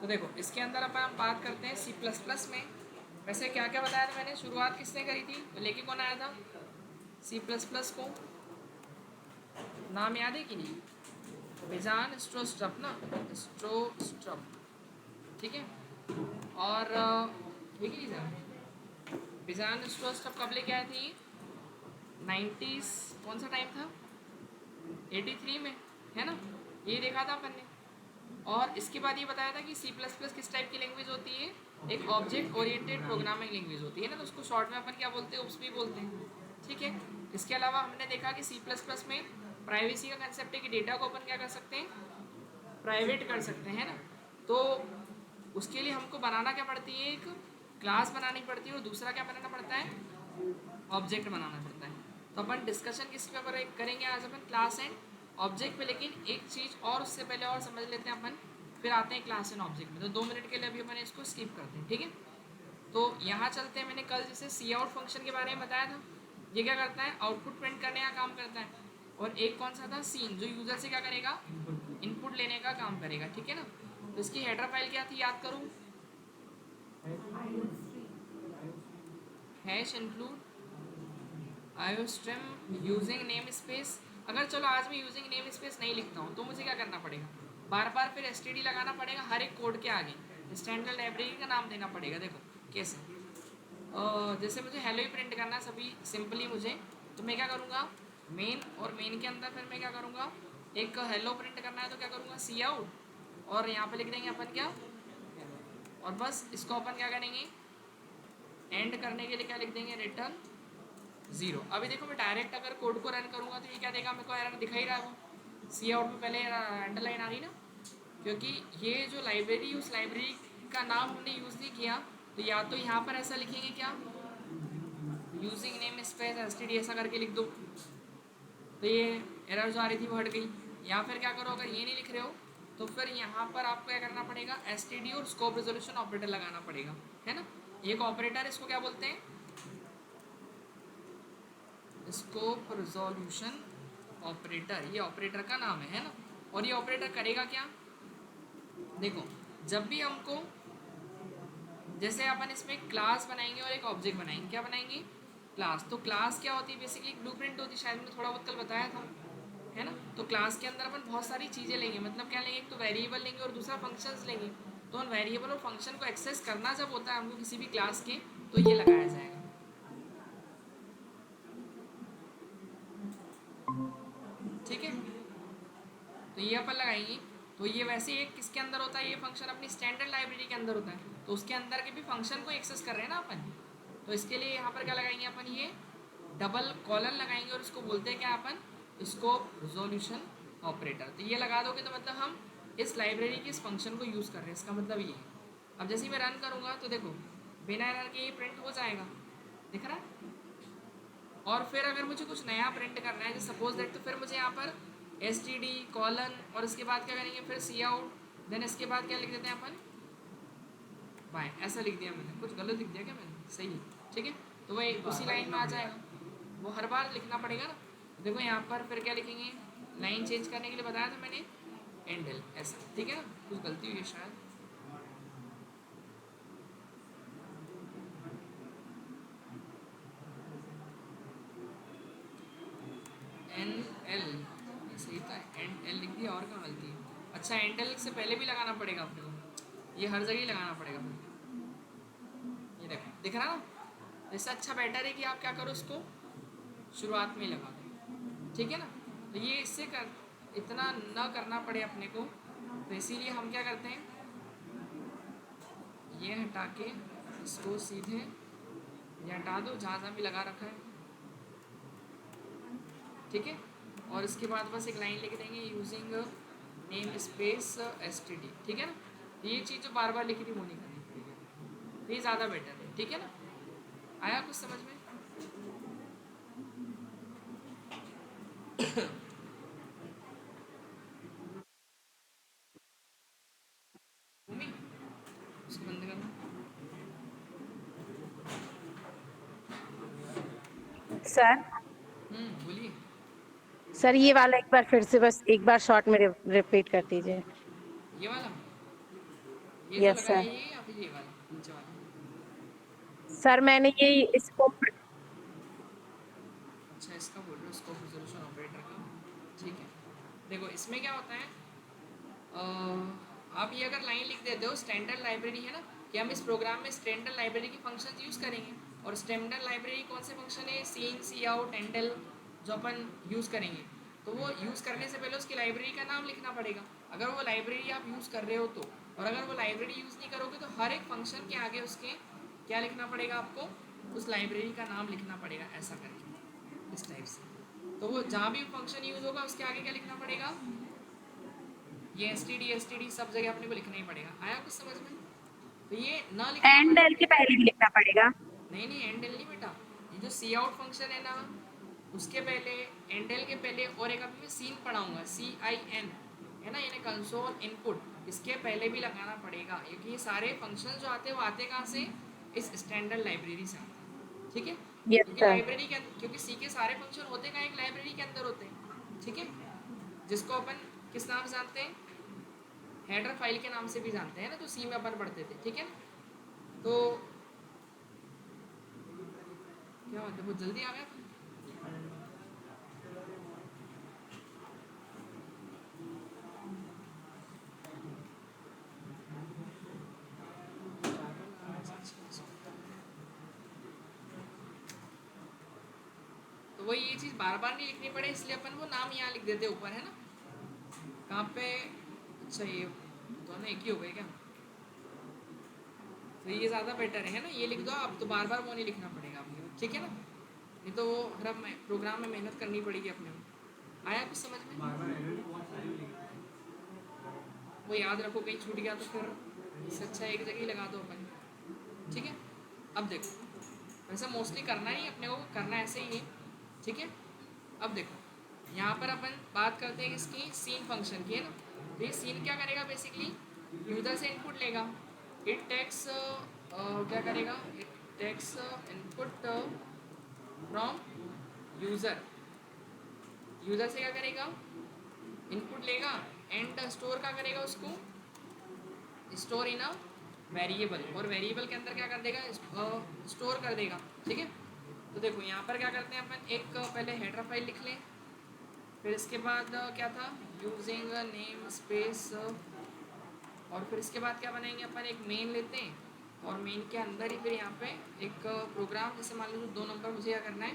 तो देखो इसके अंदर अपन हम बात करते हैं सी प्लस प्लस में। वैसे क्या क्या बताया था मैंने, शुरुआत किसने करी थी, तो लेके कौन आया था, सी प्लस प्लस को नाम याद है कि नहीं, बिजान स्ट्रोस्ट्रप ना, स्ट्रोस्ट्रप, ठीक है। और ठीक है सर, बिजान स्ट्रोस्ट्रप कब लेके आई थी, 90s, कौन सा टाइम था, 83 में, है ना, ये देखा था अपन ने। और इसके बाद ये बताया था कि सी प्लस प्लस किस टाइप की लैंग्वेज होती है, एक ऑब्जेक्ट ओरिएंटेड प्रोग्रामिंग लैंग्वेज होती है ना, तो उसको शॉर्ट में अपन क्या बोलते हैं, उप्स भी बोलते हैं, ठीक है। इसके अलावा हमने देखा कि सी प्लस प्लस में प्राइवेसी का कंसेप्ट है कि डेटा को अपन क्या कर सकते हैं, प्राइवेट कर सकते हैं ना। तो उसके लिए हमको बनाना क्या पड़ती है, एक क्लास बनानी पड़ती है, और दूसरा क्या बनाना पड़ता है, ऑब्जेक्ट बनाना पड़ता है। तो अपन डिस्कशन किस पे करेंगे आज, अपन क्लास एंड ऑब्जेक्ट पे। लेकिन एक चीज़ और उससे पहले और समझ लेते हैं अपन, फिर आते हैं क्लास एंड ऑब्जेक्ट में। तो 2 मिनट के लिए अभी अपन इसको स्किप करते हैं, ठीक है। तो यहाँ चलते हैं, मैंने कल जैसे सी आउट फंक्शन के बारे में बताया था, ये क्या करता है, आउटपुट प्रिंट करने का काम करता है। और एक कौन सा था, सीन, जो यूज़र से क्या करेगा, इनपुट लेने का काम करेगा, ठीक है ना। तो इसकी हेडर फाइल क्या थी, याद करूँ, hash include iostream using name space. अगर चलो आज मैं यूजिंग नेम स्पेस नहीं लिखता हूँ तो मुझे क्या करना पड़ेगा, बार बार फिर एस लगाना पड़ेगा हर एक कोड के आगे, स्टैंडर्ड लाइब्रेरी का नाम देना पड़ेगा। देखो कैसे, जैसे मुझे हेलो ही प्रिंट करना है सभी सिंपली मुझे, तो मैं क्या करूँगा, मेन, और मेन के अंदर फिर मैं क्या करूँगा, एक हेलो प्रिंट करना है तो क्या करूँगा, सी आउट, और यहाँ पे लिख देंगे अपन क्या, और बस इसको अपन क्या करेंगे, एंड करने के लिए क्या लिख देंगे, रिटर्न 0। अभी देखो मैं डायरेक्ट अगर कोड को रन करूँगा तो ये क्या देगा, मेरे को एरर दिखा ही रहा है वो, सी आउट में पहले अंडरलाइन आ रही ना, क्योंकि ये जो लाइब्रेरी, उस लाइब्रेरी का नाम हमने यूज़ नहीं किया। तो या तो यहाँ पर ऐसा लिखेंगे क्या, using name space S T D ऐसा करके लिख दो, तो ये एरर जो आ रही थी वो हट गई। या फिर क्या करो, अगर ये नहीं लिख रहे हो तो फिर यहाँ पर आपको क्या करना पड़ेगा, एस टी डी और स्कोप रेजोल्यूशन ऑपरेटर लगाना पड़ेगा, है ना। एक ऑपरेटर, इसको क्या बोलते हैं, स्कोप रिजोल्यूशन ऑपरेटर, ये ऑपरेटर का नाम है ना। और ये ऑपरेटर करेगा क्या, देखो जब भी हमको, जैसे अपन इसमें क्लास बनाएंगे और एक ऑब्जेक्ट बनाएंगे, क्या बनाएंगे, क्लास। तो क्लास क्या होती है, बेसिकली एक ब्लूप्रिंट होती है, शायद मैंने थोड़ा बहुत कल बताया था, है ना। तो क्लास के अंदर अपन बहुत सारी चीज़ें लेंगे, मतलब क्या लेंगे, एक तो वेरिएबल लेंगे और दूसरा फंक्शंस लेंगे। तो उन वेरिएबल और फंक्शन को एक्सेस करना जब होता है हमको किसी भी क्लास के, तो ये लगाया जाएगा, ठीक है। तो ये अपन लगाएंगे। तो ये वैसे एक किसके अंदर होता है, ये फंक्शन अपनी स्टैंडर्ड लाइब्रेरी के अंदर होता है, तो उसके अंदर के भी फंक्शन को एक्सेस कर रहे हैं ना अपन। तो इसके लिए यहाँ पर क्या लगाएंगे अपन, ये डबल कॉलन लगाएंगे और इसको बोलते हैं क्या अपन, स्कोप रिजोल्यूशन ऑपरेटर। तो ये लगा दोगे तो मतलब हम इस लाइब्रेरी के इस फंक्शन को यूज़ कर रहे हैं, इसका मतलब ये है। अब जैसे ही मैं रन करूँगा तो देखो बिना एरर के ये प्रिंट हो जाएगा, दिख रहा है। और फिर अगर मुझे कुछ नया प्रिंट करना है, जैसे सपोज दैट, तो फिर मुझे यहाँ पर एस टी डी कॉलन, और इसके बाद क्या करेंगे, फिर सी आउट, देन इसके बाद क्या लिख देते हैं अपन, बाय, ऐसा लिख दिया मैंने, कुछ गलत लिख दिया क्या मैंने, सही है, ठीक है। तो वही उसी लाइन में आ जाएगा, वो हर बार लिखना पड़ेगा ना। देखो यहाँ पर फिर क्या लिखेंगे, लाइन चेंज करने के लिए बताया था मैंने, एंडल, ऐसा, ठीक है ना, कुछ गलती हुई है शायद, एन एल, सही था, एंड एल लिख दिया, और क्या गलती है। अच्छा, एंड एल से पहले भी लगाना पड़ेगा अपने को, ये हर जगह ही लगाना पड़ेगा फिर। ये देखो दिख रहा ना, इससे अच्छा बेटर है कि आप क्या करो, इसको शुरुआत में ही लगा दो, ठीक है ना। तो ये इससे कर, इतना न करना पड़े अपने को, तो इसीलिए हम क्या करते हैं, ये हटा के इसको सीधे ये हटा दो जहाँ जहाँ भी लगा रखा है, ठीक है। और इसके बाद बस एक लाइन लिख देंगे, using name space S T D, ठीक है ना। तो ये चीज़ जो बार बार लिखी थी वो नहीं करनी पड़ेगी, तो ये ज़्यादा बेटर है, ठीक है ना। आया कुछ समझ में, भूमि, उसको बंद करना। सर बोलिए। सर ये वाला एक बार फिर से बस एक बार शॉर्ट में रिपीट कर दीजिए। ये वाला, ये जो यस लगा सर। है ये या फिर ये वाला नीचे वाला? सर मैंने ये इसको अच्छा इसका बोल रहे हो, स्कोप रिजोल्यूशन ऑपरेटर का। ठीक है, देखो इसमें क्या होता है, आप ये अगर लाइन लिख देते हो स्टैंडर्ड लाइब्रेरी है ना, कि हम इस प्रोग्राम में स्टैंडर्ड लाइब्रेरी की फंक्शन यूज़ करेंगे। और स्टैंडर्ड लाइब्रेरी कौन से फंक्शन है, सीन, सी आउट, एंडल, जो अपन यूज़ करेंगे। तो वो यूज़ करने से पहले उसकी लाइब्रेरी का नाम लिखना पड़ेगा, अगर वो लाइब्रेरी आप यूज़ कर रहे हो तो। और अगर वो लाइब्रेरी यूज़ नहीं करोगे तो हर एक फंक्शन के आगे उसके क्या लिखना पड़ेगा आपको, उस लाइब्रेरी का नाम लिखना पड़ेगा, ऐसा करके इस टाइप से। तो वो जहाँ भी फंक्शन यूज़ होगा उसके आगे क्या लिखना पड़ेगा, ये एस टी डी सब जगह अपने को लिखना ही पड़ेगा। आया कुछ समझ में? तो ये ना लिखना एंड पड़े, एल के पहले भी लिखना पड़ेगा। नहीं एंड एल नहीं बेटा, ये जो सी आउट फंक्शन है ना, उसके पहले एंड एल के पहले, और एक अभी मैं सीन पढ़ाऊंगा, सी आई एन है ना, यानी कंसोल इनपुट, इसके पहले भी लगाना पड़ेगा, क्योंकि ये सारे फंक्शन जो आते हैं वो आते कहाँ से, इस स्टैंडर्ड लाइब्रेरी से आते हैं। ठीक है, यस क्योंकि सर। लाइब्रेरी के क्योंकि सी के सारे फंक्शन होते कहाँ, एक लाइब्रेरी के अंदर होते हैं। ठीक है, जिसको अपन किस नाम से जानते हैं, हेडर फाइल के नाम से भी जानते हैं ना, तो सी में अपन पढ़ते थे। ठीक है, तो क्या बात है, बहुत जल्दी आ गया। तो वही ये चीज़ बार बार नहीं लिखनी पड़े, इसलिए अपन वो नाम यहाँ लिख देते ऊपर, है ना, कहाँ पे। अच्छा ये दोनों एक ही हो गए क्या, तो ये ज़्यादा बेटर है ना, ये लिख दो आप, तो बार बार वो नहीं लिखना पड़ेगा आपको। ठीक है ना, नहीं तो वो हर प्रोग्राम में मेहनत करनी पड़ेगी अपने को। आया कुछ समझ में? वो याद रखो, कहीं छूट गया तो फिर इससे अच्छा एक जगह ही लगा दो अपन। ठीक है, अब देखो, वैसे मोस्टली करना ही अपने को, करना ऐसे ही है। ठीक है, अब देखो यहाँ पर अपन बात करते हैं इसकी सीन फंक्शन की, है ना। तो ये सीन क्या करेगा, बेसिकली यूज़र से इनपुट लेगा, इट टेक्स क्या करेगा, it takes input from user, user से क्या करेगा, इनपुट लेगा, एंड स्टोर क्या करेगा उसको, स्टोर इन अ वेरिएबल, और वेरिएबल के अंदर क्या कर देगा, स्टोर कर देगा। ठीक है, तो देखो यहाँ पर क्या करते हैं अपन, एक पहले हेडर फाइल लिख लें, फिर इसके बाद क्या था, यूजिंग नेम स्पेस, और फिर इसके बाद क्या बनाएंगे अपन, एक मेन लेते हैं, और मेन के अंदर ही फिर यहाँ पे एक प्रोग्राम, जैसे मान लो 2 नंबर मुझे क्या करना है,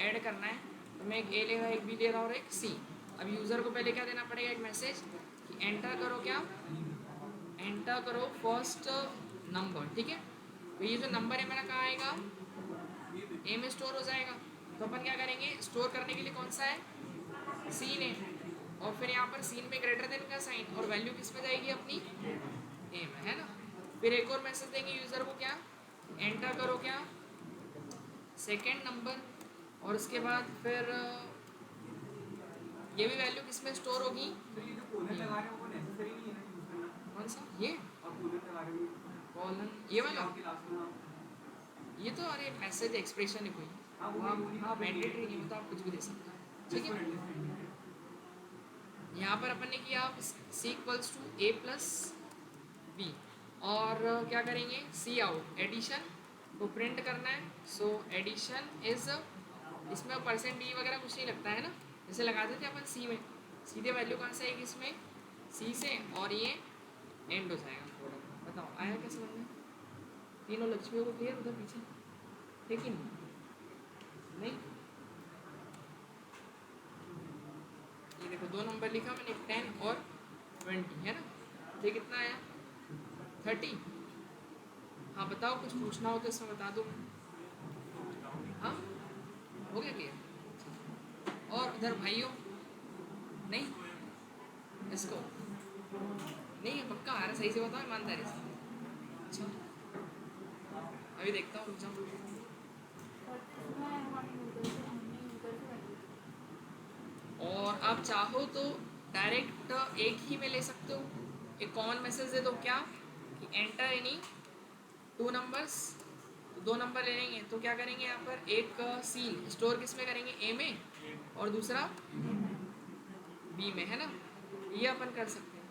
ऐड करना है, तो मैं एक ए ले रहा हूँ, एक बी ले रहा हूँ और एक सी। अब यूज़र को पहले क्या देना पड़ेगा, एक मैसेज कि एंटर करो, क्या एंटर करो फर्स्ट नंबर। ठीक है, तो ये जो नंबर है मेरा कहाँ आएगा, ए में स्टोर हो जाएगा। तो अपन क्या करेंगे, स्टोर करने के लिए कौन सा है, सीन है, और फिर यहाँ पर सीन में ग्रेटर देन का साइन, और वैल्यू किस में जाएगी अपनी, ए में, है ना। फिर एक और मैसेज देंगे यूज़र को, क्या एंटर करो, क्या सेकेंड नंबर, और उसके बाद फिर ये भी वैल्यू किस में स्टोर होगी, कौन सा ये कॉलन, ये वाला, ये तो अरे मैसेज एक्सप्रेशन है कोई, हाँ मैंडेटरी नहीं होता, आप कुछ भी दे सकते हैं। ठीक है, यहाँ पर अपन ने किया C equals to A plus B, और क्या करेंगे, सी आउट एडिशन को प्रिंट करना है। सो एडिशन इज, इसमें परसेंट डी वगैरह कुछ नहीं लगता है ना, जैसे लगाते थे अपन सी में, सीधे वैल्यू कहाँ से आएगी इसमें, सी से, और ये एंड हो जाएगा। बताओ आया क्या समझ में, तीनों लक्ष्मियों को क्लियर उधर पीछे, लेकिन नहीं, ये देखो 2 नंबर लिखा मैंने, 10 और 20, है ना, ये कितना आया 30। हाँ बताओ, कुछ पूछना हो तो इसमें बता दो। हाँ हो गया क्लियर, और उधर भाइयों नहीं, इसको नहीं है पक्का आ रहा, सही से बताओ ईमानदारी से। अच्छा अभी देखता हूँ, रुक जाओ। और आप चाहो तो डायरेक्ट एक ही में ले सकते हो, एक कॉमन मैसेज दे दो, क्या कि एंटर एनी 2 नंबर्स, तो 2 नंबर ले लेंगे, तो क्या करेंगे यहाँ पर, एक सीन स्टोर किस में करेंगे, ए में, और दूसरा बी में, है ना, ये अपन कर सकते हैं।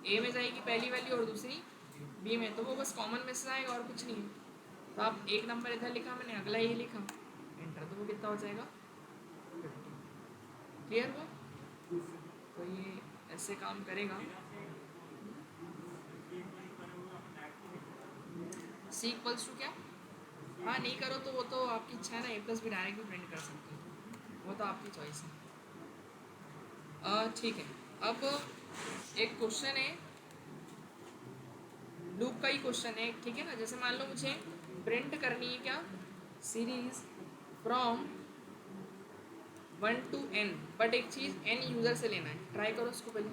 ए में जाएगी पहली वैल्यू और दूसरी बी में, तो वो बस कॉमन में से आएगा और कुछ नहीं है। तो आप एक नंबर इधर लिखा मैंने, अगला ये लिखा, एंटर, तो वो कितना हो जाएगा 50। क्लियर हुआ? तो ये ऐसे काम करेगा। सी इक्वल्स टू क्या, हाँ नहीं करो तो वो तो आपकी इच्छा है ना, ए प्लस भी डायरेक्ट भी प्रिंट कर सकते हो, वो तो आपकी चॉइस है। ठीक है, अब एक क्वेश्चन है, लूप का ही क्वेश्चन है, ठीक है ना। जैसे मान लो मुझे प्रिंट करनी है क्या, series from 1 to n, but एक चीज़ n यूज़र से लेना है। ट्राई करो उसको पहले,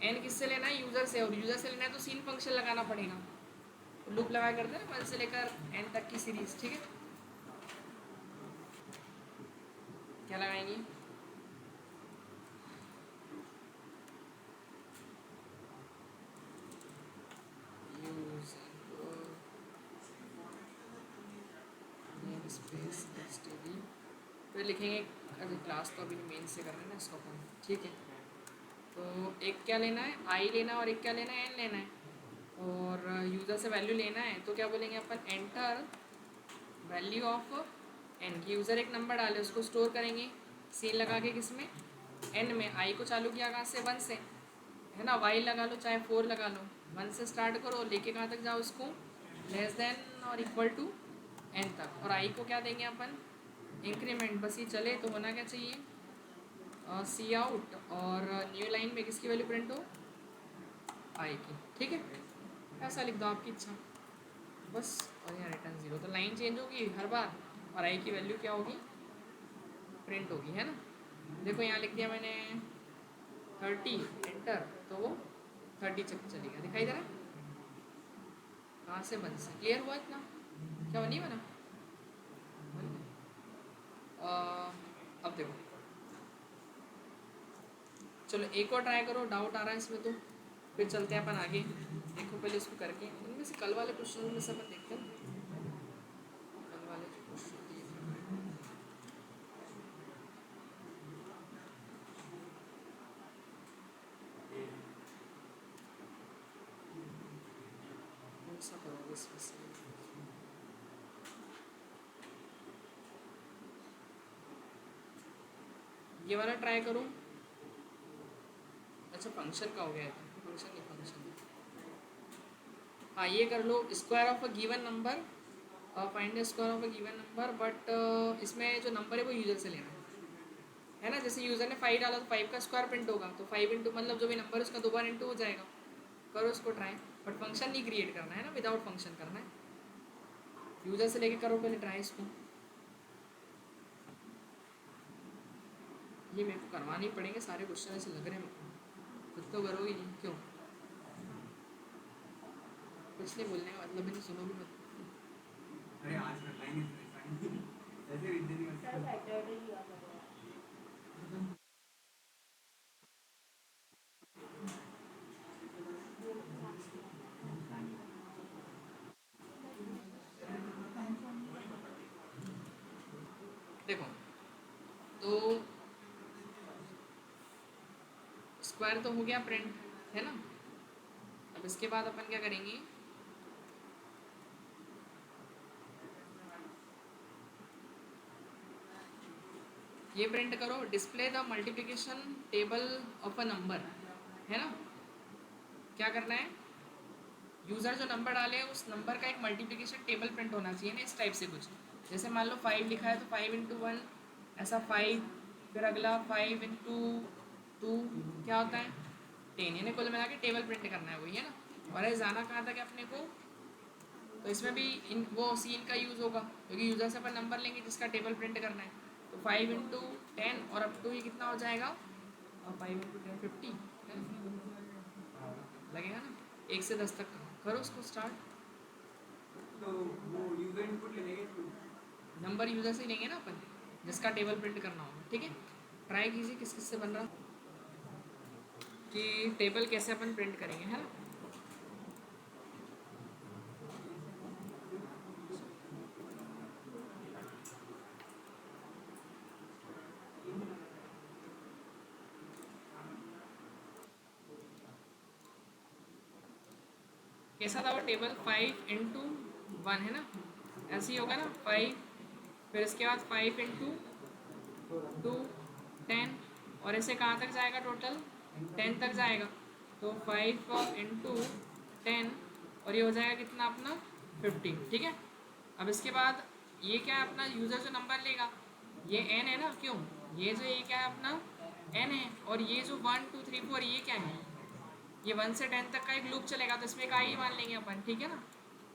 n किससे लेना है, यूज़र से, और यूज़र से लेना है तो सीन फंक्शन लगाना पड़ेगा। तो लूप लगा करते हैं 1 से लेकर n तक की सीरीज, ठीक है। क्या लगाएंगे, स्पेस std, फिर लिखेंगे, अरे क्लास तो अभी मेन से कर रहे हैं ना इसको अपन, ठीक है। तो एक क्या लेना है, आई लेना है, और एक क्या लेना है, एन लेना है, और यूज़र से वैल्यू लेना है। तो क्या बोलेंगे अपन, एंटर वैल्यू ऑफ एन, की यूज़र एक नंबर डाले उसको स्टोर करेंगे, सीन लगा के किस में, एन में। आई को चालू किया कहाँ से, 1 से, है ना। वाई लगा लो चाहे 4 लगा लो, 1 से स्टार्ट करो, लेके कहाँ तक जाओ उसको, लेस देन और इक्वल टू एन तक। और आई को क्या देंगे अपन, इंक्रीमेंट, बस ये चले तो होना क्या चाहिए, सी आउट, और न्यू लाइन में किसकी वैल्यू प्रिंट हो, आई की, ठीक है। ऐसा लिख दो, आपकी इच्छा बस। और यहाँ रिटर्न 0, तो लाइन चेंज होगी हर बार, और आई की वैल्यू क्या होगी, प्रिंट होगी, है ना। देखो यहाँ लिख दिया मैंने 30, एंटर, तो वो 30 तक चलेगा, दिखाई दे रहा है, कहाँ से, 1 से। क्लियर हुआ इतना, क्या वो नहीं बना, अब देखो, चलो एक और ट्राई करो, डाउट आ रहा है इसमें तो फिर चलते हैं अपन आगे। देखो पहले इसको करके, इनमें से कल वाले क्वेश्चन में से अपन देखते हैं, कल वाले जो क्वेश्चन दिए कौन सा करोगे इसमें से, ये वाला ट्राई करो। अच्छा फंक्शन का हो गया है, फंक्शन नहीं, फंक्शन, हाँ ये कर लो, square of a given number, find the square of a given number, but इसमें जो नंबर है वो यूज़र से लेना है ना। जैसे यूज़र ने 5 डाला तो 5 का स्क्वायर प्रिंट होगा, तो 5 इंटू मतलब जो भी नंबर है उसका 2 बार इंटू हो जाएगा। करो इसको ट्राई, बट फंक्शन नहीं क्रिएट करना है ना, विदाउट फंक्शन करना है, यूज़र से लेके करो पहले ट्राई इसको। ये मेरे को करवाने ही पड़ेंगे सारे क्वेश्चन, ऐसे लग रहे हैं मेरे को, खुद तो करोगे नहीं, क्यों, कुछ नहीं बोलने का मतलब भी नहीं, सुनो भी मत। अरे आज कर लाएंगे ऐसे विद्या नहीं करते। देखो तो स्क्वायर तो हो गया प्रिंट, है ना। अब इसके बाद अपन क्या करेंगे, ये प्रिंट करो, display the multiplication table of a number, है ना। क्या करना है, यूज़र जो नंबर डाले हैं उस नंबर का एक मल्टीप्लिकेशन टेबल प्रिंट होना चाहिए ना, इस टाइप से कुछ। जैसे मान लो 5 लिखा है तो 5 इंटू 1 ऐसा 5, फिर अगला 5 इंटू 2 क्या होता है 10, यानी कुल मिला के टेबल प्रिंट करना है, वही है ना। और ऐसे जाना कहाँ तक है अपने को, तो इसमें भी इन वो सीन का यूज़ होगा, क्योंकि यूज़र से अपन नंबर लेंगे जिसका टेबल प्रिंट करना है। तो 5 इंटू 10 और अप टू ये कितना हो जाएगा, और 5 इंटू 10 50 लगेगा ना, 1 से 10 तक का। करो उसको स्टार्ट, तो वो यूजर इनपुट ले लेंगे तो नंबर यूज़र से ही लेंगे ना अपन जिसका टेबल प्रिंट करना होगा, ठीक है। ट्राई कीजिए किस किस से बन रहा, कि टेबल कैसे अपन प्रिंट करेंगे, है ना। कैसा था वो टेबल, 5 × 1 है ना, ऐसे ही होगा ना 5, फिर इसके बाद 5 × 2 10, और ऐसे कहाँ तक जाएगा टोटल 10 तक जाएगा, तो 5 × 10 और ये हो जाएगा कितना अपना 50, ठीक है। अब इसके बाद ये क्या है अपना यूज़र जो नंबर लेगा ये n है ना, क्यों ये जो ये क्या है अपना n है, और ये जो 1 2 3 4 ये क्या है, ये 1 से 10 तक का एक लूप चलेगा, तो इसमें एक आई मान लेंगे अपन, ठीक है ना।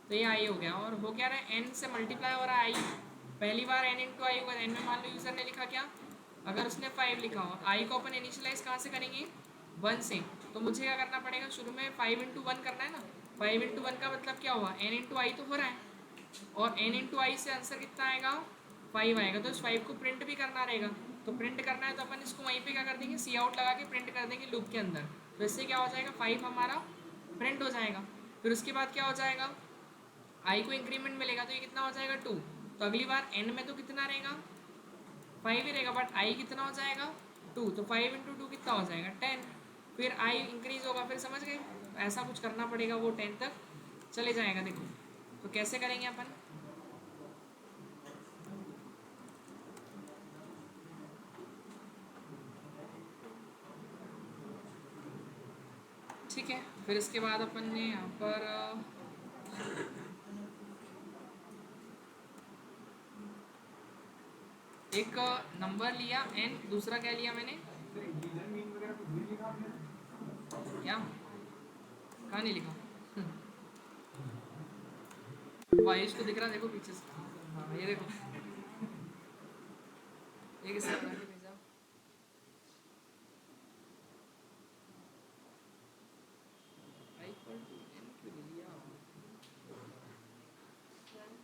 तो ये आई हो गया, और हो क्या रहा है n से मल्टीप्लाई हो रहा है आई, पहली बार n × आई होगा, n में मान लो यूज़र ने लिखा क्या, अगर उसने 5 लिखा हो, आई को अपन इनिशियलाइज कहाँ से करेंगे 1 से, तो मुझे क्या करना पड़ेगा शुरू में 5 × 1 करना है ना, 5 × 1 का मतलब क्या हुआ n × आई तो हो रहा है, और n × आई से आंसर कितना आएगा 5 आएगा, तो इस 5 को प्रिंट भी करना रहेगा, तो प्रिंट करना है तो अपन इसको वहीं पे क्या कर देंगे सी आउट लगा के प्रिंट कर देंगे लूप के अंदर, तो इससे क्या हो जाएगा 5 हमारा प्रिंट हो जाएगा। फिर उसके बाद क्या हो जाएगा आई को इंक्रीमेंट मिलेगा, तो ये कितना हो जाएगा 2, तो अगली बार n में तो कितना रहेगा 5 ही रहेगा, बट आई कितना हो जाएगा 2, तो 5 × 2 कितना हो जाएगा 10, फिर आई इंक्रीज होगा, फिर समझ गए ऐसा कुछ करना पड़ेगा, वो 10 तक चले जाएगा। देखो तो कैसे करेंगे अपन, ठीक है। फिर इसके बाद अपन ने यहाँ पर एक नंबर लिया n, दूसरा क्या लिया मैंने क्या, कहाँ नहीं लिखा वाइश को दिख रहा देखो पीछे से, हाँ ये देखो ये किसने बना के भेजा,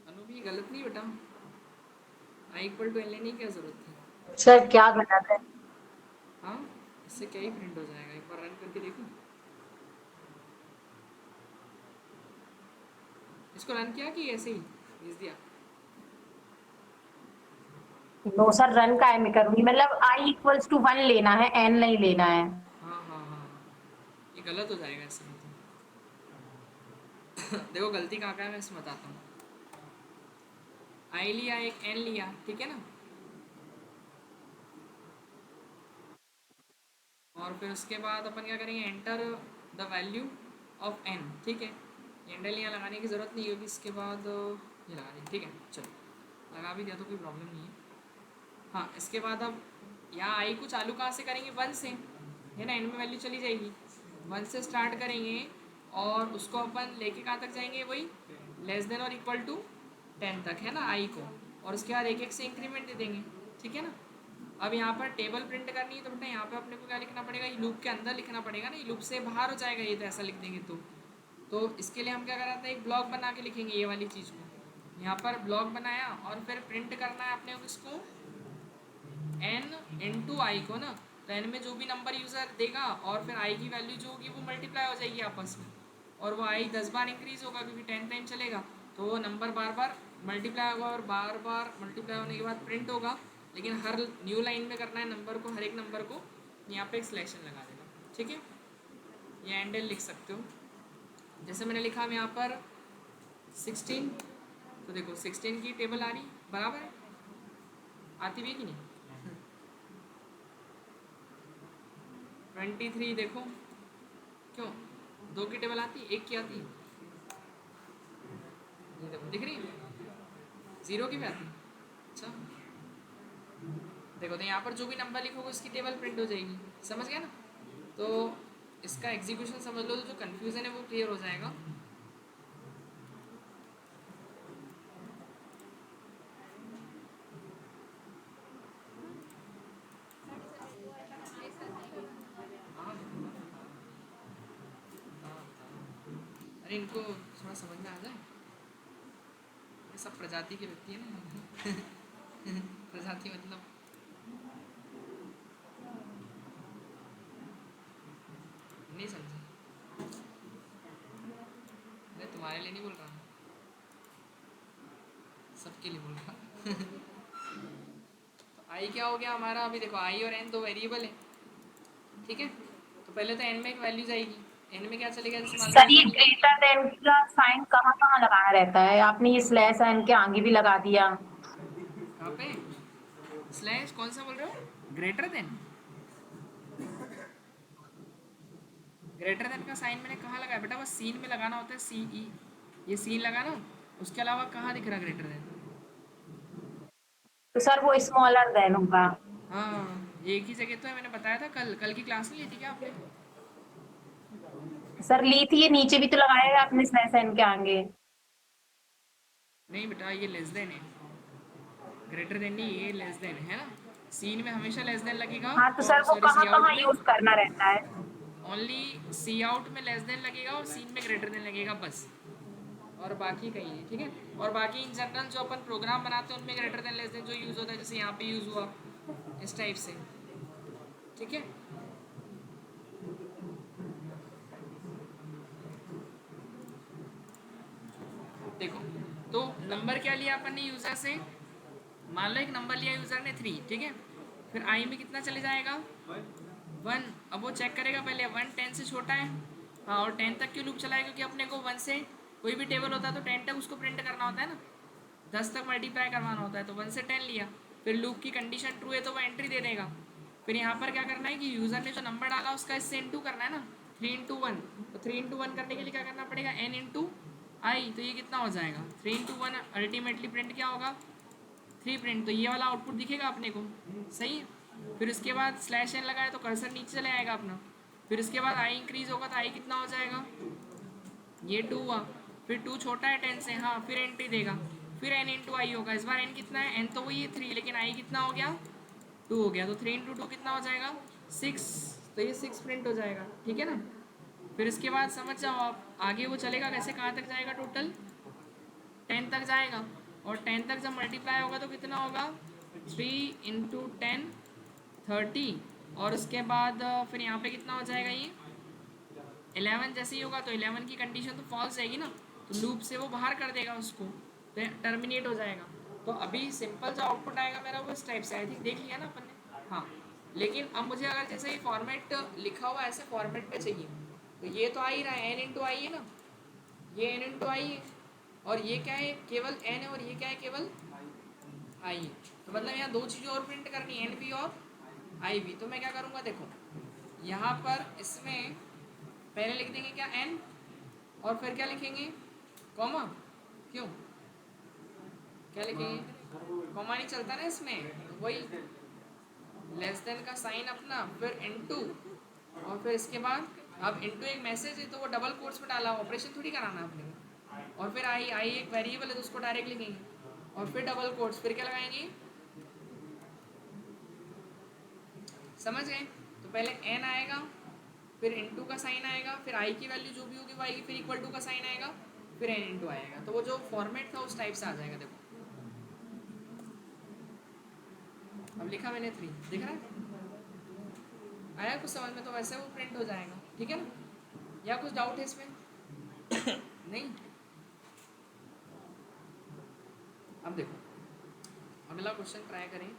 अनु भी गलत नहीं बेटा, आई इक्वल टू एल लेने की क्या जरूरत है, सर क्या गलत है? हाँ इससे क्या ही प्रिंट हो जाएगा, एक बार रन करके देखो, इसको रन किया कि ऐसे ही भेज दिया, नो सर, रन काय में करूंगी, मतलब i = 1 लेना है, n नहीं लेना है। हाँ हाँ हाँ ये गलत हो जाएगा ऐसे में तो देखो गलती कहाँ का है मैं इसमें बताता हूँ, आई लिया एक एन लिया, ठीक है ना, और फिर उसके बाद अपन क्या करेंगे enter the value of n, ठीक है, एंडल यहाँ लगाने की ज़रूरत नहीं होगी, इसके बाद ये लगा दें, ठीक है चलो लगा भी दिया तो कोई प्रॉब्लम नहीं है। हाँ इसके बाद अब यहाँ आई को चालू कहाँ से करेंगे 1 से, है ना, एन में वैल्यू चली जाएगी, 1 से स्टार्ट करेंगे और उसको अपन लेके कहाँ तक जाएंगे, वही लेस देन और इक्वल टू 10 तक, है ना आई को, और उसके बाद एक एक से इंक्रीमेंट दे देंगे, ठीक है ना। अब यहाँ पर टेबल प्रिंट करनी है तो बेटा यहाँ पे अपने को क्या लिखना पड़ेगा, ये लूप के अंदर लिखना पड़ेगा ना, ये लूप से बाहर हो जाएगा ये, तो ऐसा लिख देंगे तो इसके लिए हम क्या कराते हैं एक ब्लॉक बना के लिखेंगे ये वाली चीज़ को, यहाँ पर ब्लॉक बनाया और फिर प्रिंट करना है अपने को इसको n × आई को ना, तो n में जो भी नंबर यूज़र देगा और फिर आई की वैल्यू जो होगी वो मल्टीप्लाई हो जाएगी आपस में, और वो आई 10 बार इंक्रीज होगा क्योंकि 10 टाइम चलेगा, तो वो नंबर बार बार मल्टीप्लाई होगा और बार बार मल्टीप्लाई होने के बाद प्रिंट होगा, लेकिन हर न्यू लाइन में करना है नंबर को, हर एक नंबर को यहाँ पे एक सिलेक्शन लगा देना, ठीक है। ये एंडल लिख सकते हो, जैसे मैंने लिखा मैं यहाँ पर 16, तो देखो 16 की टेबल आ रही बराबर है, आती भी है कि नहीं, 23 देखो क्यों 2 की टेबल आती है, 1 की आती है, ये देखो दिख रही है 0 की भी आती है, अच्छा देखो तो यहाँ पर जो भी नंबर लिखोगे उसकी टेबल प्रिंट हो जाएगी, समझ गया ना। तो इसका एग्जीक्यूशन समझ लो तो जो कन्फ्यूज़न है वो क्लियर हो जाएगा। हाँ अरे इनको थोड़ा समझ में आ जाए, ये सब प्रजाति के व्यक्ति है ना प्रजाति मतलब नहीं समझे, अरे तुम्हारे लिए नहीं बोल रहा हूँ, सबके लिए बोल रहा तो आई क्या हो गया हमारा, अभी देखो आई और एन दो वेरिएबल है, ठीक है, तो पहले तो एन में एक वैल्यू जाएगी, एन में क्या चलेगा, जैसे मान लो सर ये एन ग्रेटर देन का साइन कहाँ कहाँ लगाना रहता है? आपने ये स्लैश साइन के आगे भी लगा दिया। कहाँ पे, स्लैश कौन सा बोल रहे हो, ग्रेटर देन, ग्रेटर देन का साइन मैंने कहाँ लगाया बेटा, बस सीन में लगाना होता है, सी ई, ये सीन लगाना, उसके अलावा कहाँ दिख रहा ग्रेटर देन। तो सर वो स्मॉलर देन होगा। हाँ एक ही जगह तो है, मैंने बताया था कल, कल की क्लास नहीं ली थी क्या आपने? सर ली थी, ये नीचे भी तो लगाया है आपने स्लैश साइन के आगे। नहीं बेटा ये लेस देन है, ग्रेटर देन नहीं, ये लेस देन है ना, सीन में हमेशा लेस देन लगेगा, हाँ तो और सर वो सॉरी सी कहाँ आउट कहाँ में यूज करना रहता है? ओनली, सी आउट में लेस देन लगेगा और सीन में ग्रेटर देन लगेगा बस, और बाकी कहीं नहीं, ठीक है। और बाकी इन जनरल जो अपन प्रोग्राम बनाते हैं उनमें ग्रेटर देन लेस देन जो यूज़ होता है, जैसे यहाँ पे यूज़ हुआ इस टाइप से, ठीक है। देखो तो नंबर क्या लिया अपन ने यूज़र से, मान लो एक नंबर लिया यूज़र ने 3, ठीक है, फिर आई में कितना चले जाएगा 1, अब वो चेक करेगा पहले 1 10 से छोटा है, हाँ, और 10 तक क्यों लूप चलाएगा, क्योंकि अपने को 1 से कोई भी टेबल होता है तो 10 तक उसको प्रिंट करना होता है ना, 10 तक मल्टीप्लाई करवाना होता है, तो 1 से 10 लिया, फिर लूप की कंडीशन ट्रू है तो वो एंट्री दे देगा। फिर यहाँ पर क्या करना है कि यूज़र ने जो नंबर डाला उसका इससे इंटू करना है ना, 3 into 1, तो 3 into 1 करने के लिए क्या करना पड़ेगा, n इंटू आई, तो ये कितना हो जाएगा 3 into 1, अल्टीमेटली प्रिंट क्या होगा 3 प्रिंट, तो ये वाला आउटपुट दिखेगा अपने को, सही है। फिर उसके बाद स्लैश एन लगाए तो कर्सर नीचे चले आएगा अपना, फिर उसके बाद आई इंक्रीज होगा तो आई कितना हो जाएगा, ये 2 हुआ, फिर 2 छोटा है 10 से, हाँ, फिर एंट्री देगा, फिर n इंटू आई होगा, इस बार n कितना है, n तो वही है 3, लेकिन आई कितना हो गया 2 हो गया, तो 3 into 2 कितना हो जाएगा 6, तो ये 6 प्रिंट हो जाएगा, ठीक है ना। फिर इसके बाद समझ जाओ आप आगे वो चलेगा कैसे, कहाँ तक जाएगा, टोटल 10 तक जाएगा, और 10 तक जब मल्टीप्लाई होगा तो कितना होगा 3 into 10 30, और उसके बाद फिर यहाँ पे कितना हो जाएगा ये 11, जैसे ही होगा तो 11 की कंडीशन तो फॉल्स जाएगी ना, तो लूप से वो बाहर कर देगा उसको, तो टर्मिनेट हो जाएगा। तो अभी सिंपल जो आउटपुट आएगा मेरा वो इस टाइप से, आई थिंक देख लिया ना अपन ने, हाँ। लेकिन अब मुझे अगर जैसे ये फॉर्मेट लिखा हुआ ऐसे फॉर्मेट में चाहिए, तो ये तो आ ही रहा है एन इंटू आई है ना, ये एन इंटू आई है, और ये क्या है केवल एन है, और ये क्या है केवल आई है, तो मतलब यहाँ दो चीज़ें और प्रिंट करनी है, एन भी और आई भी। तो मैं क्या करूँगा देखो, यहाँ पर इसमें पहले लिख देंगे क्या एन, और फिर क्या लिखेंगे कॉमा, क्यों क्या लिखेंगे, कॉमा नहीं चलता ना इसमें, तो वही लेस देन का साइन अपना, फिर इनटू, और फिर इसके बाद अब इनटू एक मैसेज है तो वो डबल कोट्स में डाला, ऑपरेशन थोड़ी कराना है अपने को, और फिर आई, आई एक वेरिएबल है तो उसको डायरेक्ट लिखेंगे, और फिर डबल कोट्स, फिर क्या लगाएंगे, समझ गए। तो पहले एन आएगा, फिर इनटू का साइन आएगा, फिर आई की वैल्यू जो भी होगी वो आएगी, फिर इक्वल टू का साइन आएगा, फिर एन इंटू आएगा, तो वो जो फॉर्मेट था उस टाइप से आ जाएगा। देखो अब लिखा मैंने 3, दिख रहा है, आया कुछ समझ में, तो वैसे वो प्रिंट हो जाएगा, ठीक है ना। या कुछ डाउट है इसमें नहीं। अब देखो अगला क्वेश्चन ट्राई करें,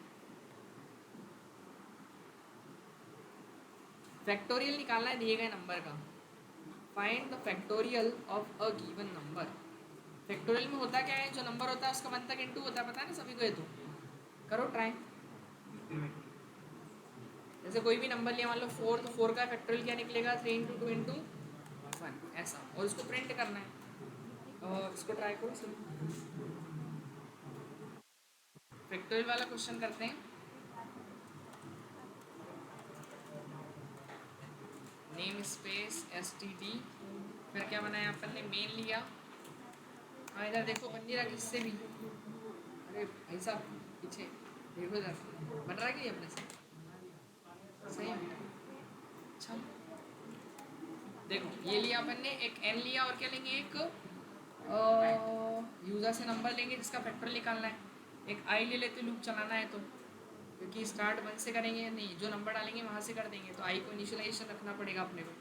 फैक्टोरियल निकालना है दिए गए नंबर का, find the factorial of a given number. Factorial में होता क्या है, जो नंबर होता है उसका 1 तक इंटू होता है, पता है ना सभी को, ये तो करो ट्राई। जैसे कोई भी नंबर लिया, मान लो 4, तो 4 का फैक्टोरियल क्या निकलेगा 3 into 2 into 1, ऐसा, और इसको प्रिंट करना है, और इसको ट्राई करो सर। फैक्टोरियल वाला क्वेश्चन करते हैं, नेम स्पेस STD, फिर क्या बनाया अपन ने, मेन लिया, हाँ इधर देखो बन नहीं रहा किससे भी, अरे भाई साहब पीछे देखो इधर, बन रहा है कि अपने से सही है, अच्छा देखो ये लिया अपन ने, एक n लिया, और क्या लेंगे, एक यूज़र से नंबर लेंगे जिसका फैक्टोरियल निकालना है, एक आई ले लेते लूप चलाना है तो, क्योंकि स्टार्ट 1 से करेंगे नहीं, जो नंबर डालेंगे वहाँ से कर देंगे, तो आई को इनिशियलाइजेशन रखना पड़ेगा अपने को,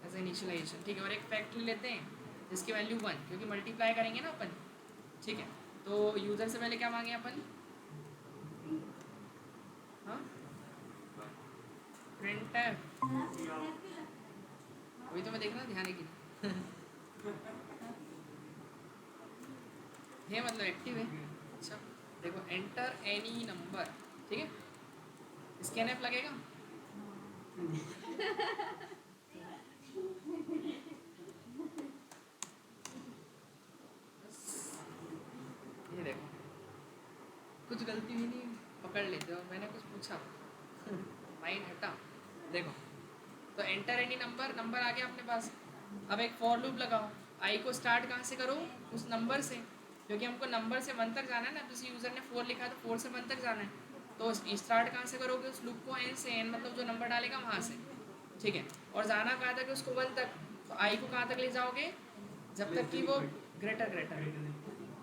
एज इनिशियलाइजेशन, ठीक है। और एक फैक्ट ले लेते हैं जिसकी वैल्यू 1, क्योंकि मल्टीप्लाई करेंगे ना अपन, ठीक है। तो यूज़र से पहले क्या मांगे अपन, हाँ प्रिंट वही तो मैं देख रहा ध्यान है कि नहीं है मतलब एक्टिव है। अच्छा देखो एंटर एनी नंबर, ठीक है स्कैन लगेगा। बस ये देखो कुछ गलती भी नहीं पकड़ लेते हो, मैंने कुछ पूछा माइंड हटा। देखो तो एंटर एनी नंबर, नंबर आ गया अपने पास। अब एक फॉर लूप लगाओ, आई को स्टार्ट कहाँ से करो, उस नंबर से, क्योंकि हमको नंबर से 1 तक जाना है ना। जैसे यूज़र ने 4 लिखा है तो 4 से 1 तक जाना है, तो स्टार्ट कहाँ से करोगे उस लूप को, एन से, एन मतलब जो नंबर डालेगा वहाँ से, ठीक है। और जाना कहाँ तक है उसको 1 तक, तो आई को कहाँ तक ले जाओगे, जब तक कि वो ग्रेटर ग्रेटर,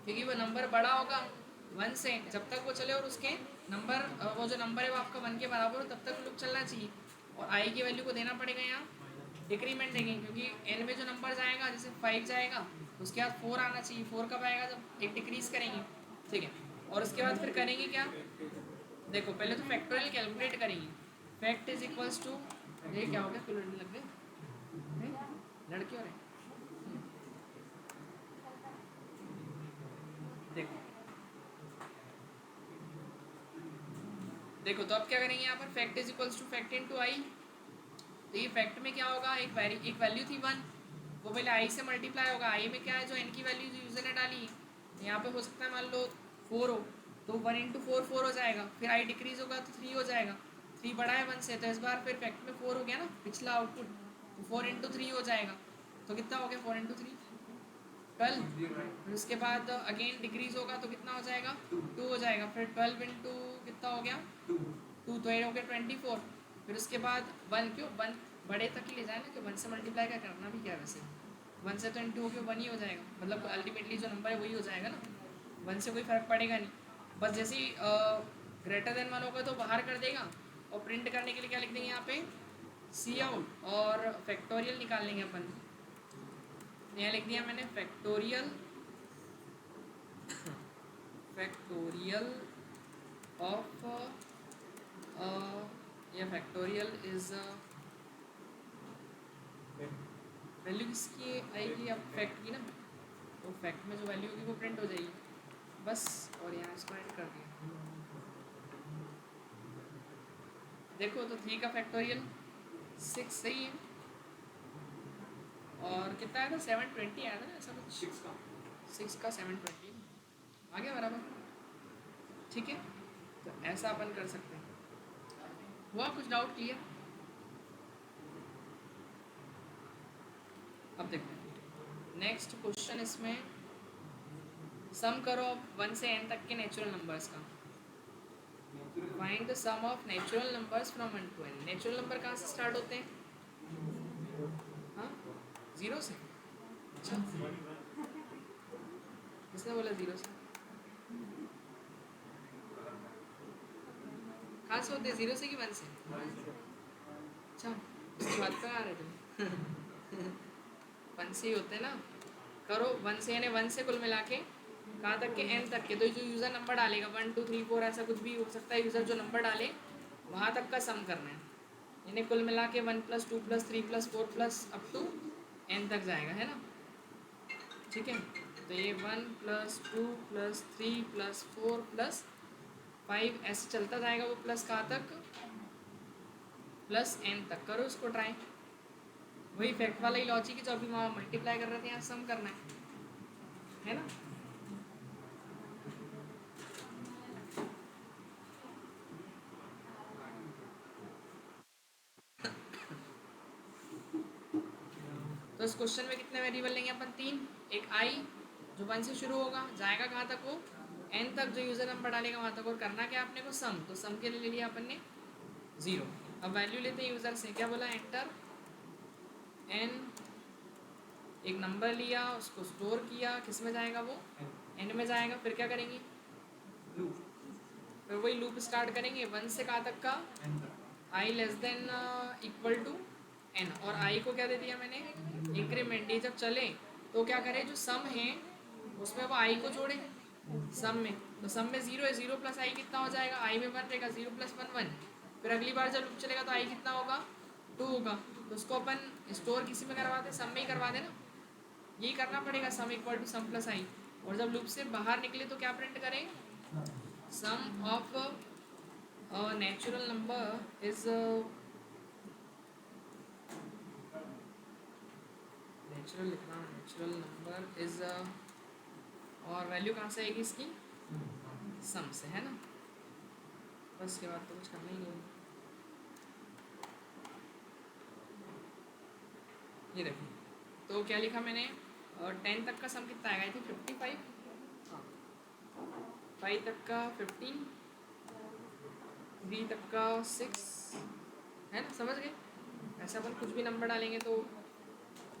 क्योंकि वो नंबर बड़ा होगा 1 से, जब तक वो चले और उसके नंबर वो जो नंबर है वो आपका 1 के बराबर हो तब तक लूप चलना चाहिए। और आई की वैल्यू को देना पड़ेगा यहाँ डिक्रीमेंट देंगे, क्योंकि एन में जो नंबर जाएगा जैसे 5 जाएगा उसके बाद 4 आना चाहिए, 4 कब आएगा जब एक डिक्रीज करेंगे, ठीक है। और उसके बाद फिर करेंगे क्या, देखो पहले तो फैक्टोरियल कैलकुलेट करेंगे। फैक्ट इज इक्वल्स टू, ये क्या हो गया क्यों लड़ने लग गए लड़के हो रहे, देखो देखो तो अब क्या करेंगे यहाँ पर, fact is equals to fact into I. तो ये फैक्ट में क्या होगा, एक वैल्यू थी 1, वो पहले आई से मल्टीप्लाई होगा। आई में क्या है, जो एन की वैल्यू जो यूज़र ने डाली, यहाँ पे हो सकता है मान लो 4 हो, तो 1 इंटू 4 4 हो जाएगा। फिर आई डिक्रीज होगा तो 3 हो जाएगा, 3 बड़ा है 1 से, तो इस बार फिर फैक्ट में 4 हो गया ना पिछला आउटपुट, तो 4 इंटू 3 हो जाएगा। तो कितना हो गया 4 इंटू 3 12। फिर उसके बाद अगेन डिक्रीज होगा तो कितना हो जाएगा 2 हो जाएगा। फिर 12 इंटू कितना हो गया 2, तो ये हो गया 24। फिर उसके बाद 1, क्यों 1 बड़े तक ही ले जाए ना, कि 1 से मल्टीप्लाई का करना भी क्या है वैसे, 1 से तो इंटू हो गया 1 ही हो जाएगा, मतलब अल्टीमेटली जो नंबर है वही हो जाएगा ना, 1 से कोई फ़र्क पड़ेगा नहीं। बस जैसे ही ग्रेटर देन 1 होगा तो बाहर कर देगा, और प्रिंट करने के लिए क्या लिख देंगे यहाँ पे सी आउट, और फैक्टोरियल निकाल लेंगे अपन। यहाँ लिख दिया मैंने फैक्टोरियल, फैक्टोरियल ऑफ या फैक्टोरियल इज वैल्यू किसकी आएगी, अब फैक्ट की ना, तो फैक्ट में जो वैल्यू होगी वो प्रिंट हो जाएगी बस। और यहाँ इसको ऐड कर दिया, देखो तो 3 का फैक्टोरियल 6 सही है। और कितना आया था 720 आया था ना ऐसा कुछ, 6 का 720 आ गया बराबर, ठीक है। तो ऐसा अपन कर सकते हैं। हुआ कुछ डाउट क्लियर, अब देखते हैं नेक्स्ट क्वेश्चन। इसमें सम करो 1 से n तक के नेचुरल नंबर्स का। Find the sum of natural numbers from 1 to n। Natural number कहाँ से स्टार्ट होते हैं, हाँ 0 से। अच्छा किसने बोला 0 से, कहाँ से होते हैं 0 से कि 1 से, अच्छा उसकी बात कहाँ आ रहे थे 1 से ही होते हैं ना। करो 1 से, यानी 1 से कुल मिला के कहाँ तक के n तक के, तो जो यूज़र नंबर डालेगा 1 2 3 4 ऐसा कुछ भी हो सकता है, यूज़र जो नंबर डाले वहाँ तक का सम करना है, यानी कुल मिला के 1 + 2 + 3 + 4 प्लस अप टू n तक जाएगा, है ना, ठीक है। तो ये 1 + 2 + 3 + 4 + 5 ऐसे चलता जाएगा, वो प्लस कहाँ तक, प्लस n तक। करो इसको ट्राई, वही फैक्ट वाला ही लॉजिक है जो अभी वहाँ मल्टीप्लाई कर रहे थे, यहाँ सम करना है ना। तो इस क्वेश्चन में कितने वेरिएबल लेंगे अपन, 3। एक आई जो 1 से शुरू होगा, जाएगा कहाँ तक, वो n तक जो यूज़र नंबर डालेगा वहाँ तक। और करना क्या आपने को सम, तो सम के लिए ले लिया अपन ने 0। अब वैल्यू लेते हैं यूज़र से, क्या बोला एंटर n, एक नंबर लिया उसको स्टोर किया, किस में जाएगा वो n में जाएगा। फिर क्या करेंगे, फिर वही लूप स्टार्ट करेंगे 1 से कहाँ तक का, i <= n। और i को क्या दे दिया मैंने इंक्रीमेंट, ये जब चले तो क्या करें, जो सम है उसमें वो i को जोड़े सम में, तो सम में 0 है, 0 + i कितना हो जाएगा, i में 1 रहेगा, 0 + 1 1। फिर अगली बार जब लूप चलेगा तो i कितना होगा 2 होगा, तो उसको अपन स्टोर किसी में करवाते, सम में ही करवा देना। यही करना पड़ेगा, sum equal to sum plus I. और जब लूप से बाहर निकले तो क्या प्रिंट करें, sum of natural number is natural लिखना, नेचुरल नंबर इज और वैल्यू कहाँ से आएगी इसकी, सम से, है ना। बस के बाद तो कुछ करना ही नहीं है। ये देखिए, तो क्या लिखा मैंने, 10 तक का सम कितना आएगा, आई थिंक 55, हाँ 5 तक का 15, 3 तक का 6, है ना, समझ गए। ऐसे अपन कुछ भी नंबर डालेंगे तो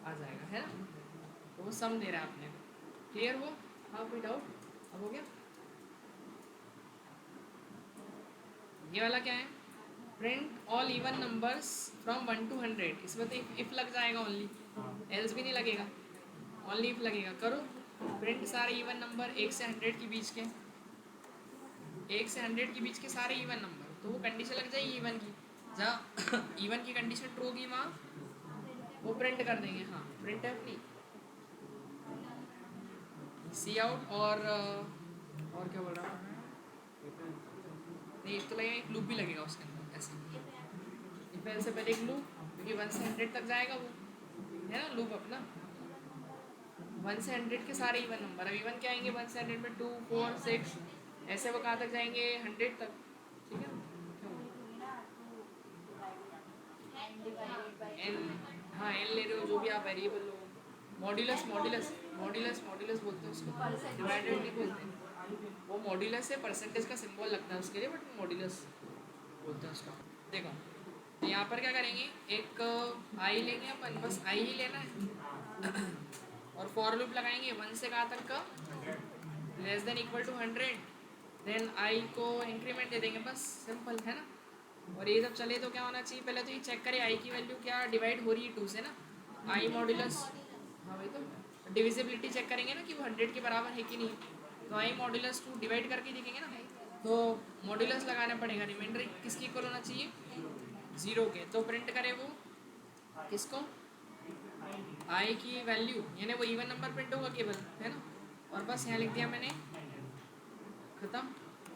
आ जाएगा, है ना। तो वो सम दे रहा है आपने, क्लियर हुआ। हाँ कोई डाउट, अब हो गया। ये वाला क्या है, print all even numbers from 1 to 100। इसमें तो इफ लग जाएगा ओनली, एल्स भी नहीं लगेगा, ओनली इफ लगेगा। करो प्रिंट सारे इवन नंबर 1 से 100 के बीच के, 1 से 100 के बीच के सारे इवन नंबर। तो वो कंडीशन लग जाएगी इवन की, जहाँ इवन की कंडीशन ट्रू होगी वहाँ वो प्रिंट कर देंगे। हाँ प्रिंट एफ नहीं, सी आउट और क्या बोल रहा हूँ नहीं, एक तो लगेगा, एक लूप भी लगेगा उसके अंदर ऐसे। पहले से पहले एक लूप, क्योंकि 1 से 100 तक जाएगा वो, है ना लूप अपना। 1 से 100 के सारे इवन नंबर, अब इवन क्या आएंगे 1 से 100 में 2, 4, 6, ऐसे वो कहाँ तक जाएंगे 100 तक, ठीक है। एन, हाँ एन ले रहे हो जो भी आप वेरिएबल लो, मॉड्यूलस मॉड्यूलस मॉड्यूलस मॉड्यूलस बोलते हैं उसको, डिवाइडेड नहीं बोलते। वो मॉड्यूलस है, परसेंटेज का सिंबल लगता है उसके लिए, बट मॉड्यूलस बोलते हैं उसका। देखो तो यहाँ पर क्या करेंगे, एक आई लेंगे अपन, बस आई ही लेना है और फॉर लूप लगाएंगे 1 से कहाँ तक का, less than equal to 100, then i को इंक्रीमेंट दे देंगे, बस सिंपल है ना। और ये जब चले तो क्या होना चाहिए, पहले तो ये चेक करें आई की वैल्यू क्या डिवाइड हो रही है 2 से ना, आई मॉड्यूलस, हाँ भाई तो डिविजिबिलिटी चेक करेंगे ना कि वो 100 के बराबर है कि नहीं। तो आई मॉड्यूलस 2 डिवाइड करके देखेंगे ना, तो मॉड्यूलस लगाना पड़ेगा, रिमाइंडर किसकी इक्वल होना चाहिए 0 के। तो प्रिंट करे वो किसको, आई की वैल्यू, यानी वो इवन नंबर प्रिंट होगा केवल, है ना। और बस यहाँ लिख दिया मैंने, ख़त्म।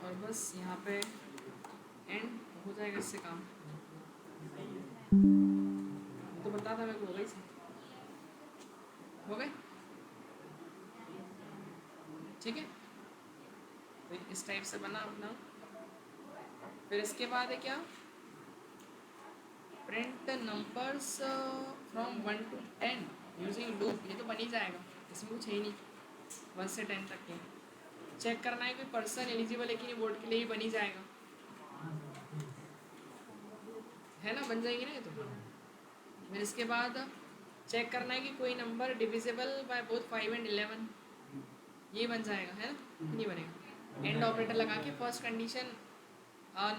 और बस यहाँ पे एंड हो जाएगा इससे काम। तो बता था मेरे को, हो गई से हो गए, ठीक है। तो इस टाइप से बना अपना। फिर इसके बाद है क्या, print numbers from 1 to 10 using loop. ये तो बन ही जाएगा, इसमें कुछ है ही नहीं, 1 से 10 तक के। चेक करना है कोई पर्सन एलिजिबल है कि नहीं बोर्ड के लिए, ही बन ही जाएगा, है ना, बन जाएगी ना ये तो। फिर इसके बाद चेक करना है कि कोई number divisible by both 5 and 11, ये बन जाएगा, है ना, नहीं बनेगा। एंड ऑपरेटर लगा के first condition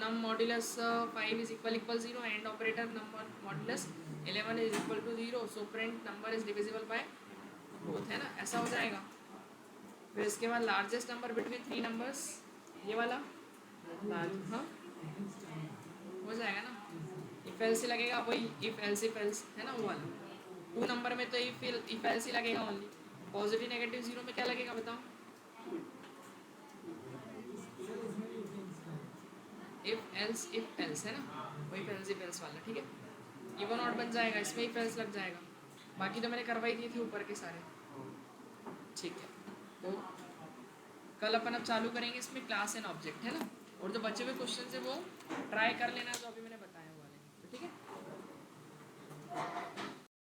num modulus 5 is equal 0, and operator num modulus 11 is equal to 0, so print number is divisible by both, है ना, ऐसा हो जाएगा। फिर इसके बाद लार्जेस्ट नंबर बिटवीन 3 नंबर्स, ये वाला हाँ हो जाएगा ना। इफ एल्स लगेगा वही, इफ एल्स है ना वो वाला। 2 नंबर में तो इफ एल्स लगेगा ओनली। पॉजिटिव नेगेटिव 0 में क्या लगेगा बताओ, इफ एल्स है ना, वही इफ एल्स वाला, ठीक है। इवन ऑड बन जाएगा, इसमें इफ एल्स लग जाएगा। बाकी तो मैंने करवाई दिए थे ऊपर के सारे, ठीक है। तो कल अपन अब चालू करेंगे इसमें क्लास एंड ऑब्जेक्ट, है ना। और जो बचे हुए क्वेश्चन है वो ट्राई कर लेना जो अभी मैंने बताया।